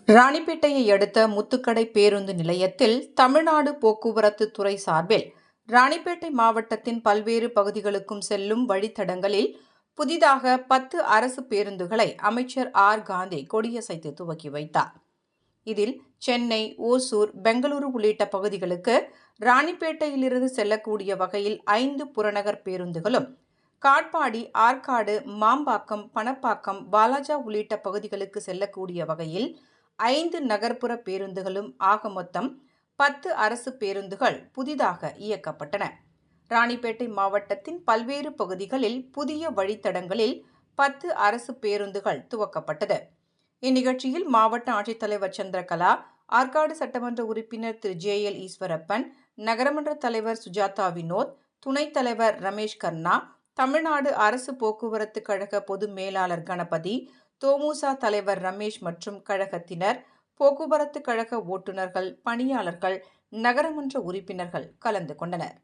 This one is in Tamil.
ராணிப்பேட்டையை அடுத்த முத்துக்கடை பேருந்து நிலையத்தில் தமிழ்நாடு போக்குவரத்து துறை சார்பில் ராணிப்பேட்டை மாவட்டத்தின் பல்வேறு பகுதிகளுக்கும் செல்லும் வழித்தடங்களில் புதிதாக 10 அரசு பேருந்துகளை அமைச்சர் ஆர் காந்தி கொடியசைத்து துவக்கி வைத்தார். இதில் சென்னை, ஓசூர், பெங்களூரு உள்ளிட்ட பகுதிகளுக்கு ராணிப்பேட்டையிலிருந்து செல்லக்கூடிய வகையில் 5 புறநகர் பேருந்துகளும், காட்பாடி, ஆற்காடு, மாம்பாக்கம், பணப்பாக்கம், வாலாஜா உள்ளிட்ட பகுதிகளுக்கு செல்லக்கூடிய வகையில் 5 நகர்ப்புற பேருந்துகளும் ஆக மொத்தம் 10 அரசு பேருந்துகள் புதிதாக இயக்கப்பட்டன. ராணிப்பேட்டை மாவட்டத்தின் பல்வேறு பகுதிகளில் புதிய வழித்தடங்களில் 10 அரசு பேருந்துகள் துவக்கப்பட்டது. இந்நிகழ்ச்சியில் மாவட்ட ஆட்சித்தலைவர் சந்திரகலா, ஆற்காடு சட்டமன்ற உறுப்பினர் திரு JL ஈஸ்வரப்பன், நகரமன்ற தலைவர் சுஜாதா வினோத், துணைத் தலைவர் ரமேஷ் கர்ணா, தமிழ்நாடு அரசு போக்குவரத்து கழக பொது மேலாளர் கணபதி, தோமுசா தலைவர் ரமேஷ் மற்றும் கழகத்தினர், போக்குவரத்து கழக ஓட்டுநர்கள், பணியாளர்கள், நகரமன்ற உறுப்பினர்கள் கலந்து கொண்டனர்.